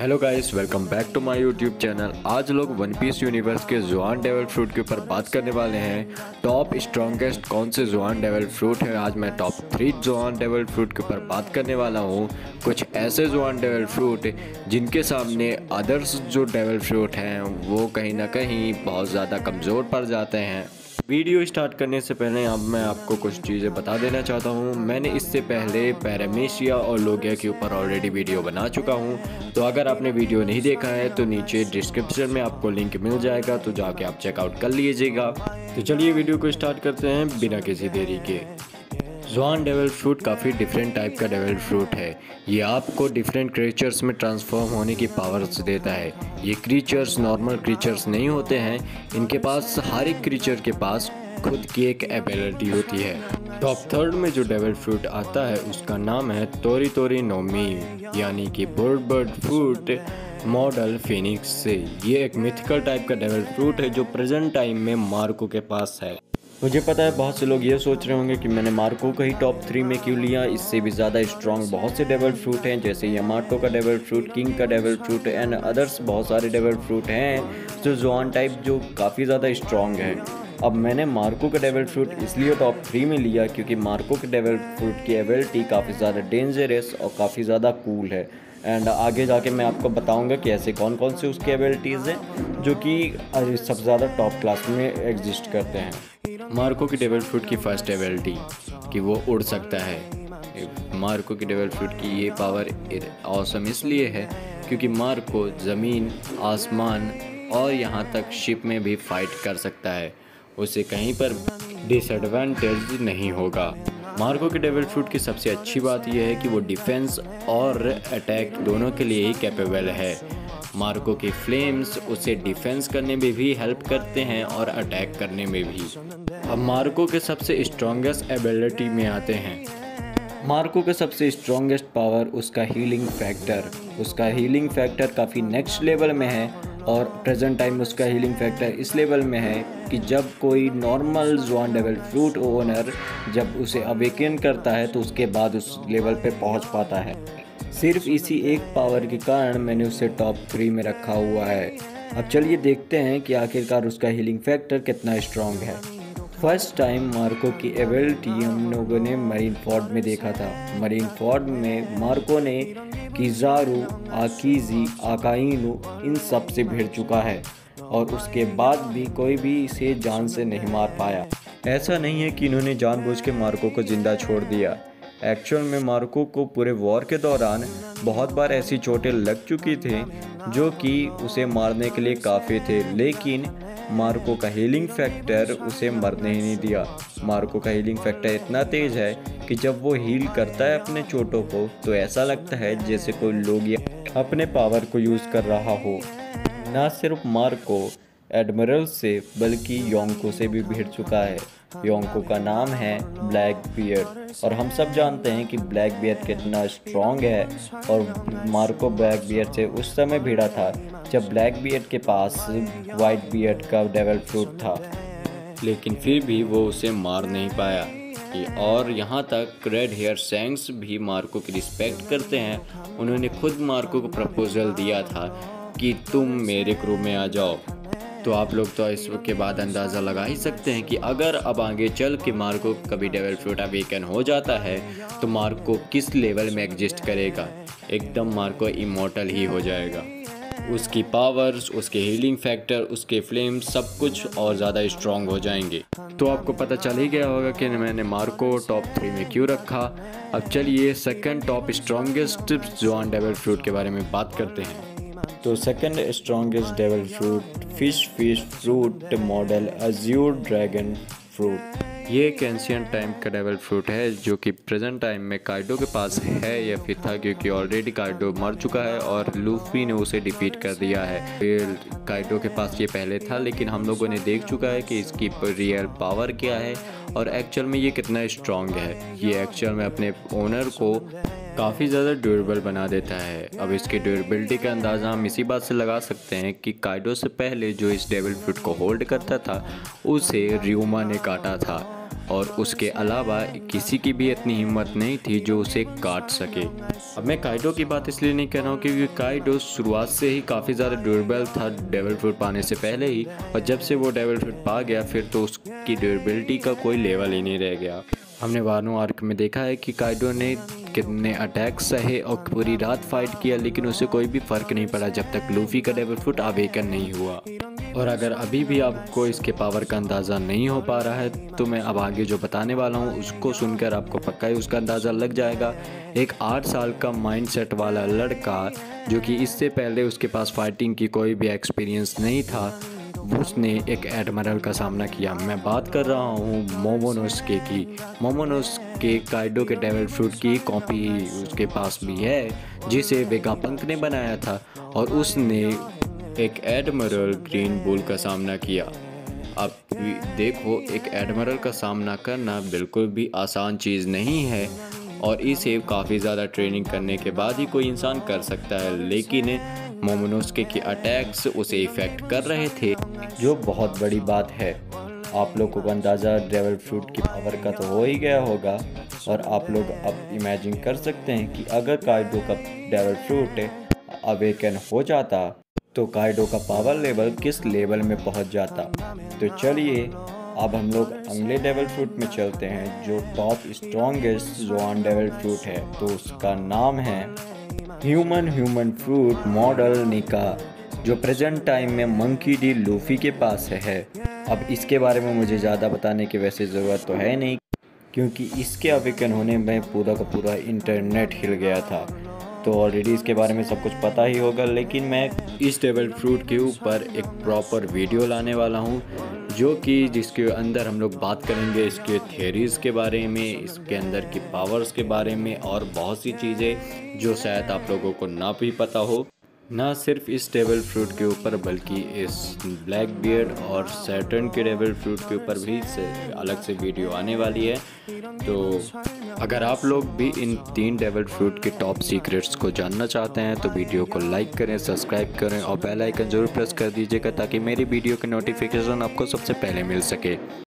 Hello guys, welcome back to my YouTube channel. आज लोग one piece universe के ज़ुआन devil fruit के ऊपर बात करने वाले हैं। टॉप स्ट्रॉन्गेस्ट कौन से ज़ुआन डेविल फ्रूट है। आज मैं टॉप 3 ज़ुआन डेविल फ्रूट के ऊपर बात करने वाला हूं। कुछ ऐसे ज़ुआन डेविल फ्रूट जिनके सामने अदर्स जो डेविल फ्रूट हैं वो कहीं ना कहीं बहुत ज़्यादा कमज़ोर पड़ जाते हैं। वीडियो स्टार्ट करने से पहले अब मैं आपको कुछ चीज़ें बता देना चाहता हूँ। मैंने इससे पहले पैरामेशिया और लोगिया के ऊपर ऑलरेडी वीडियो बना चुका हूँ, तो अगर आपने वीडियो नहीं देखा है तो नीचे डिस्क्रिप्शन में आपको लिंक मिल जाएगा, तो जाके आप चेकआउट कर लीजिएगा। तो चलिए वीडियो को स्टार्ट करते हैं बिना किसी देरी के। ज़ुआन डेविल फ्रूट काफ़ी डिफरेंट टाइप का डेविल फ्रूट है। ये आपको डिफरेंट क्रीचर्स में ट्रांसफॉर्म होने की पावर्स देता है। ये क्रीचर्स नॉर्मल क्रीचर्स नहीं होते हैं, इनके पास हर एक क्रीचर के पास खुद की एक एबिलिटी होती है। टॉप 3 में जो डेविल फ्रूट आता है उसका नाम है तोरी तोरी नो मी, यानी कि बर्ड फ्रूट मॉडल फिनिक्स से। ये एक मिथिकल टाइप का डेविल फ्रूट है जो प्रेजेंट टाइम में मार्को के पास है। मुझे पता है बहुत से लोग ये सोच रहे होंगे कि मैंने मार्को को ही टॉप 3 में क्यों लिया। इससे भी ज़्यादा स्ट्रॉन्ग बहुत से डेविल फ्रूट हैं, जैसे यमाटो का डेविल फ्रूट, किंग का डेविल फ्रूट एंड अदर्स बहुत सारे डेविल फ्रूट हैं जो ज़ुआन टाइप जो काफ़ी ज़्यादा स्ट्रॉन्ग है। अब मैंने मार्को का डेविल फ्रूट इसलिए टॉप 3 में लिया क्योंकि मार्को के डेविल फ्रूट की एबिलिटी काफ़ी ज़्यादा डेंजरस और काफ़ी ज़्यादा कूल है। एंड आगे जाके मैं आपको बताऊंगा कि ऐसे कौन कौन से उसके एबिलिटीज़ हैं जो कि सबसे ज़्यादा टॉप क्लास में एग्जिस्ट करते हैं। मार्को की डेविल फ्रूट की फर्स्ट एबिलिटी कि वो उड़ सकता है। मार्को की डेविल फ्रूट की ये पावर ऑसम इसलिए है क्योंकि मार्को ज़मीन, आसमान और यहाँ तक शिप में भी फाइट कर सकता है। उसे कहीं पर डिसएडवांटेज नहीं होगा। मार्को के डेविल फ्रूट की सबसे अच्छी बात यह है कि वो डिफेंस और अटैक दोनों के लिए ही कैपेबल है। मार्को के फ्लेम्स उसे डिफेंस करने में भी हेल्प करते हैं और अटैक करने में भी। अब मार्को के सबसे स्ट्रॉन्गेस्ट एबिलिटी में आते हैं। मार्को के सबसे स्ट्रॉन्गेस्ट पावर उसका हीलिंग फैक्टर। उसका हीलिंग फैक्टर काफ़ी नेक्स्ट लेवल में है और प्रेजेंट टाइम उसका हीलिंग फैक्टर इस लेवल में है कि जब कोई नॉर्मल ज़ुआन डेविल फ्रूट ओनर जब उसे अवेकन करता है तो उसके बाद उस लेवल पे पहुंच पाता है। सिर्फ इसी एक पावर के कारण मैंने उसे टॉप 3 में रखा हुआ है। अब चलिए देखते हैं कि आखिरकार उसका हीलिंग फैक्टर कितना स्ट्रॉन्ग है। फर्स्ट टाइम मार्को की एबिलिटी हम लोगों ने मरीन फोर्ड में देखा था। मरीन फोर्ड में मार्को ने किज़ारू, आकीजी, आकाइनु इन सब से भिड़ चुका है और उसके बाद भी कोई भी इसे जान से नहीं मार पाया। ऐसा नहीं है कि इन्होंने जानबूझ के मार्को को जिंदा छोड़ दिया। एक्चुअल में मार्को को पूरे वॉर के दौरान बहुत बार ऐसी चोटें लग चुकी थी जो कि उसे मारने के लिए काफ़ी थे, लेकिन मार्को का हीलिंग फैक्टर उसे मरने ही नहीं दिया। मार्को का हीलिंग फैक्टर इतना तेज है कि जब वो हील करता है अपने चोटों को तो ऐसा लगता है जैसे कोई लोग अपने पावर को यूज़ कर रहा हो। ना सिर्फ मार्को एडमिरल से बल्कि योंको से भी भिड़ चुका है। योंको का नाम है ब्लैक बियर्ड और हम सब जानते हैं कि ब्लैक बियर्ड कितना स्ट्रॉन्ग है। और मार्को ब्लैक बियर्ड से उस समय भिड़ा था जब ब्लैक बियर्ड के पास वाइट बियर्ड का डेविल फ्रूट था, लेकिन फिर भी वो उसे मार नहीं पाया। और यहाँ तक रेड हेयर सैंक्स भी मार्को की रिस्पेक्ट करते हैं। उन्होंने खुद मार्को को प्रपोजल दिया था कि तुम मेरे क्रू में आ जाओ। तो आप लोग तो इसके बाद अंदाज़ा लगा ही सकते हैं कि अगर अब आगे चल के मार्को कभी डेविल फ्रूट अवेकन हो जाता है तो मार्को किस लेवल में एग्जिस्ट करेगा। एकदम मार्को इमॉर्टल ही हो जाएगा। उसकी पावर्स, उसके हीलिंग फैक्टर, उसके फ्लेम्स सब कुछ और ज़्यादा स्ट्रॉन्ग हो जाएंगे। तो आपको पता चल ही गया होगा कि मैंने मार्को टॉप 3 में क्यों रखा। अब चलिए सेकंड टॉप स्ट्रॉन्गेस्ट ज़ुआन डेविल फ्रूट के बारे में बात करते हैं। तो second strongest devil fruit fish fruit model azure dragon fruit. ये एक एंशिएंट टाइम का डेविल फ्रूट है जो कि प्रेजेंट टाइम में काइडो के पास है या फिर था, क्योंकि ऑलरेडी काइडो मर चुका है और लूफी ने उसे डिफीट कर दिया है। फिर काइडो के पास ये पहले था, लेकिन हम लोगों ने देख चुका है कि इसकी रियल पावर क्या है और एक्चुअल में ये कितना स्ट्रॉन्ग है। ये एक्चुअल में अपने ओनर को काफ़ी ज़्यादा ड्यूरेबल बना देता है। अब इसकी ड्यूरेबिलिटी का अंदाज़ा हम इसी बात से लगा सकते हैं कि काइडो से पहले जो इस डेविल फ्रूट को होल्ड करता था उसे रियूमा ने काटा था और उसके अलावा किसी की भी इतनी हिम्मत नहीं थी जो उसे काट सके। अब मैं काइडो की बात इसलिए नहीं कर रहा हूँ क्योंकि काइडो शुरुआत से ही काफ़ी ज़्यादा ड्यूरेबल था डेविल फ्रूट पाने से पहले ही, और जब से वो डेविल फ्रूट पा गया फिर तो उसकी ड्यूरेबिलिटी का कोई लेवल ही नहीं रह गया। हमने वानो आर्क में देखा है कि काइडो ने कितने अटैक सहे और पूरी रात फाइट किया, लेकिन उसे कोई भी फ़र्क नहीं पड़ा जब तक लूफी का डेविल फ्रूट अवेकन नहीं हुआ। और अगर अभी भी आपको इसके पावर का अंदाज़ा नहीं हो पा रहा है तो मैं अब आगे जो बताने वाला हूँ उसको सुनकर आपको पक्का ही उसका अंदाज़ा लग जाएगा। एक 8 साल का माइंडसेट वाला लड़का जो कि इससे पहले उसके पास फाइटिंग की कोई भी एक्सपीरियंस नहीं था, उसने एक एडमिरल का सामना किया। मैं बात कर रहा हूँ मोमोनोस्के की। मोमोनोस्के काइडो के डेविल फ्रूट की कॉपी उसके पास भी है जिसे वेगापंक ने बनाया था, और उसने एक एडमिरल ग्रीन बुल का सामना किया। अब देखो, एक एडमिरल का सामना करना बिल्कुल भी आसान चीज़ नहीं है और इसे काफ़ी ज़्यादा ट्रेनिंग करने के बाद ही कोई इंसान कर सकता है, लेकिन मोमोनोस्के के अटैक्स उसे इफ़ेक्ट कर रहे थे, जो बहुत बड़ी बात है। आप लोगों को अंदाज़ा डेविल फ्रूट की पावर का तो हो ही गया होगा, और आप लोग अब इमेजिन कर सकते हैं कि अगर काइडो का डेविल फ्रूट अवेकन हो जाता तो काइडो का पावर लेवल किस लेवल में पहुंच जाता। तो चलिए अब हम लोग अगले डेविल फ्रूट में चलते हैं जो टॉप स्ट्रॉन्गेस्ट ज़ोआन डेविल फ्रूट है। तो उसका नाम है ह्यूमन फ्रूट मॉडल निका, जो प्रेजेंट टाइम में मंकी डी लूफी के पास है। अब इसके बारे में मुझे ज़्यादा बताने की वैसे ज़रूरत तो है नहीं, क्योंकि इसके अवेकन होने में पूरा का पूरा इंटरनेट हिल गया था, तो ऑलरेडी इसके बारे में सब कुछ पता ही होगा। लेकिन मैं इस डेविल फ्रूट के ऊपर एक प्रॉपर वीडियो लाने वाला हूँ जो कि जिसके अंदर हम लोग बात करेंगे इसके थियरीज़ के बारे में, इसके अंदर की पावर्स के बारे में और बहुत सी चीज़ें जो शायद आप लोगों को ना भी पता हो। ना सिर्फ इस डेविल फ्रूट के ऊपर बल्कि इस ब्लैक बियर्ड और सैटर्न के डेविल फ्रूट के ऊपर भी अलग से वीडियो आने वाली है। तो अगर आप लोग भी इन 3 डेविल फ्रूट के टॉप सीक्रेट्स को जानना चाहते हैं तो वीडियो को लाइक करें, सब्सक्राइब करें और बेल आइकन ज़रूर प्रेस कर दीजिएगा ताकि मेरी वीडियो के नोटिफिकेशन आपको सबसे पहले मिल सके।